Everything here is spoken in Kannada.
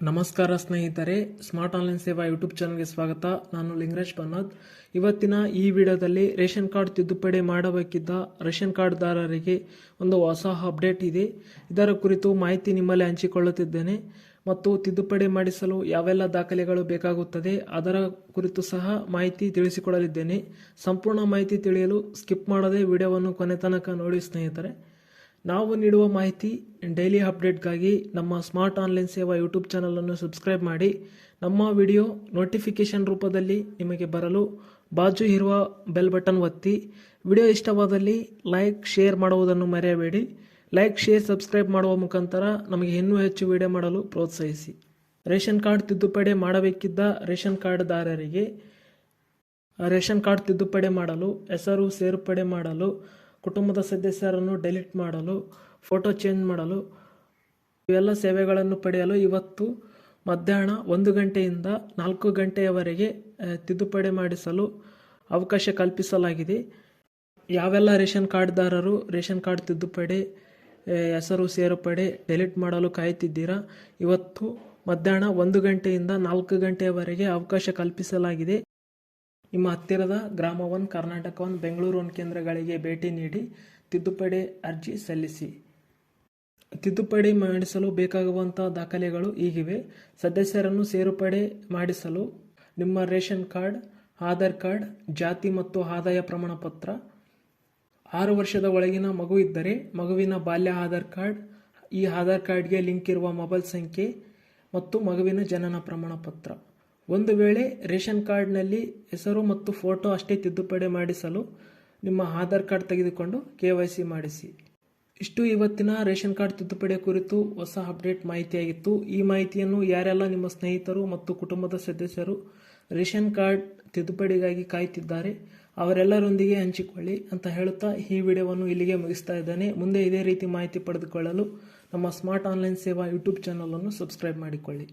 ನಮಸ್ಕಾರ ಸ್ನೇಹಿತರೆ, ಸ್ಮಾರ್ಟ್ ಆನ್ಲೈನ್ ಸೇವಾ ಯೂಟ್ಯೂಬ್ ಚಾನಲ್ಗೆ ಸ್ವಾಗತ. ನಾನು ಲಿಂಗರಾಜ್ ಪನ್ನದ್. ಇವತ್ತಿನ ಈ ವಿಡಿಯೋದಲ್ಲಿ ರೇಷನ್ ಕಾರ್ಡ್ ತಿದ್ದುಪಡಿ ಮಾಡಬೇಕಿದ್ದ ರೇಷನ್ ಕಾರ್ಡ್ದಾರರಿಗೆ ಒಂದು ಹೊಸ ಅಪ್ಡೇಟ್ ಇದೆ. ಇದರ ಕುರಿತು ಮಾಹಿತಿ ನಿಮ್ಮಲ್ಲಿ ಹಂಚಿಕೊಳ್ಳುತ್ತಿದ್ದೇನೆ ಮತ್ತು ತಿದ್ದುಪಡಿ ಮಾಡಿಸಲು ಯಾವೆಲ್ಲ ದಾಖಲೆಗಳು ಬೇಕಾಗುತ್ತದೆ ಅದರ ಕುರಿತು ಸಹ ಮಾಹಿತಿ ತಿಳಿಸಿಕೊಡಲಿದ್ದೇನೆ. ಸಂಪೂರ್ಣ ಮಾಹಿತಿ ತಿಳಿಯಲು ಸ್ಕಿಪ್ ಮಾಡದೆ ವಿಡಿಯೋವನ್ನು ಕೊನೆ ತನಕ ನೋಡಿ ಸ್ನೇಹಿತರೆ. ನಾವು ನೀಡುವ ಮಾಹಿತಿ ಡೈಲಿ ಅಪ್ಡೇಟ್ಗಾಗಿ ನಮ್ಮ ಸ್ಮಾರ್ಟ್ ಆನ್ಲೈನ್ ಸೇವಾ ಯೂಟ್ಯೂಬ್ ಚಾನಲನ್ನು ಸಬ್ಸ್ಕ್ರೈಬ್ ಮಾಡಿ. ನಮ್ಮ ವಿಡಿಯೋ ನೋಟಿಫಿಕೇಷನ್ ರೂಪದಲ್ಲಿ ನಿಮಗೆ ಬರಲು ಬಾಜು ಇರುವ ಬೆಲ್ ಬಟನ್ ಒತ್ತಿ. ವಿಡಿಯೋ ಇಷ್ಟವಾದಲ್ಲಿ ಲೈಕ್ ಶೇರ್ ಮಾಡುವುದನ್ನು ಮರೆಯಬೇಡಿ. ಲೈಕ್ ಶೇರ್ ಸಬ್ಸ್ಕ್ರೈಬ್ ಮಾಡುವ ಮುಖಾಂತರ ನಮಗೆ ಇನ್ನೂ ಹೆಚ್ಚು ವಿಡಿಯೋ ಮಾಡಲು ಪ್ರೋತ್ಸಾಹಿಸಿ. ರೇಷನ್ ಕಾರ್ಡ್ ತಿದ್ದುಪಡಿ ಮಾಡಬೇಕಿದ್ದ ರೇಷನ್ ಕಾರ್ಡ್ದಾರರಿಗೆ ರೇಷನ್ ಕಾರ್ಡ್ ತಿದ್ದುಪಡಿ ಮಾಡಲು, ಹೆಸರು ಸೇರ್ಪಡೆ ಮಾಡಲು, ಕುಟುಂಬದ ಸದಸ್ಯರನ್ನು ಡೆಲೀಟ್ ಮಾಡಲು, ಫೋಟೋ ಚೇಂಜ್ ಮಾಡಲು ಇವೆಲ್ಲ ಸೇವೆಗಳನ್ನು ಪಡೆಯಲು ಇವತ್ತು ಮಧ್ಯಾಹ್ನ 1 ಗಂಟೆಯಿಂದ 4 ಗಂಟೆಯವರೆಗೆ ತಿದ್ದುಪಡಿ ಮಾಡಿಸಲು ಅವಕಾಶ ಕಲ್ಪಿಸಲಾಗಿದೆ. ಯಾವೆಲ್ಲ ರೇಷನ್ ಕಾರ್ಡ್ದಾರರು ರೇಷನ್ ಕಾರ್ಡ್ ತಿದ್ದುಪಡಿ, ಹೆಸರು ಸೇರ್ಪಡೆ, ಡೆಲೀಟ್ ಮಾಡಲು ಕಾಯುತ್ತಿದ್ದೀರಾ, ಇವತ್ತು ಮಧ್ಯಾಹ್ನ 1 ಗಂಟೆಯಿಂದ 4 ಗಂಟೆಯವರೆಗೆ ಅವಕಾಶ ಕಲ್ಪಿಸಲಾಗಿದೆ. ನಿಮ್ಮ ಹತ್ತಿರದ ಗ್ರಾಮ 1, ಕರ್ನಾಟಕ 1, ಬೆಂಗಳೂರು 1 ಕೇಂದ್ರಗಳಿಗೆ ಭೇಟಿ ನೀಡಿ ತಿದ್ದುಪಡಿ ಅರ್ಜಿ ಸಲ್ಲಿಸಿ. ತಿದ್ದುಪಡಿ ಮಾಡಿಸಲು ಬೇಕಾಗುವಂಥ ದಾಖಲೆಗಳು ಹೀಗಿವೆ. ಸದಸ್ಯರನ್ನು ಸೇರ್ಪಡೆ ಮಾಡಿಸಲು ನಿಮ್ಮ ರೇಷನ್ ಕಾರ್ಡ್, ಆಧಾರ್ ಕಾರ್ಡ್, ಜಾತಿ ಮತ್ತು ಆದಾಯ ಪ್ರಮಾಣ ಪತ್ರ, 6 ವರ್ಷದ ಒಳಗಿನ ಮಗು ಇದ್ದರೆ ಮಗುವಿನ ಬಾಲ್ಯ ಆಧಾರ್ ಕಾರ್ಡ್, ಈ ಆಧಾರ್ ಕಾರ್ಡ್ಗೆ ಲಿಂಕ್ ಇರುವ ಮೊಬೈಲ್ ಸಂಖ್ಯೆ ಮತ್ತು ಮಗುವಿನ ಜನನ ಪ್ರಮಾಣ ಪತ್ರ. ಒಂದು ವೇಳೆ ರೇಷನ್ ಕಾರ್ಡ್ನಲ್ಲಿ ಹೆಸರು ಮತ್ತು ಫೋಟೋ ಅಷ್ಟೇ ತಿದ್ದುಪಡಿ ಮಾಡಿಸಲು ನಿಮ್ಮ ಆಧಾರ್ ಕಾರ್ಡ್ ತೆಗೆದುಕೊಂಡು KYC ಮಾಡಿಸಿ. ಇಷ್ಟು ಇವತ್ತಿನ ರೇಷನ್ ಕಾರ್ಡ್ ತಿದ್ದುಪಡಿಯ ಕುರಿತು ಹೊಸ ಅಪ್ಡೇಟ್ ಮಾಹಿತಿಯಾಗಿತ್ತು. ಈ ಮಾಹಿತಿಯನ್ನು ಯಾರೆಲ್ಲ ನಿಮ್ಮ ಸ್ನೇಹಿತರು ಮತ್ತು ಕುಟುಂಬದ ಸದಸ್ಯರು ರೇಷನ್ ಕಾರ್ಡ್ ತಿದ್ದುಪಡಿಗಾಗಿ ಕಾಯುತ್ತಿದ್ದಾರೆ ಅವರೆಲ್ಲರೊಂದಿಗೆ ಹಂಚಿಕೊಳ್ಳಿ ಅಂತ ಹೇಳುತ್ತಾ ಈ ವಿಡಿಯೋವನ್ನು ಇಲ್ಲಿಗೆ ಮುಗಿಸ್ತಾ ಇದ್ದೇನೆ. ಮುಂದೆ ಇದೇ ರೀತಿ ಮಾಹಿತಿ ಪಡೆದುಕೊಳ್ಳಲು ನಮ್ಮ ಸ್ಮಾರ್ಟ್ ಆನ್ಲೈನ್ ಸೇವಾ ಯೂಟ್ಯೂಬ್ ಚಾನಲನ್ನು ಸಬ್ಸ್ಕ್ರೈಬ್ ಮಾಡಿಕೊಳ್ಳಿ.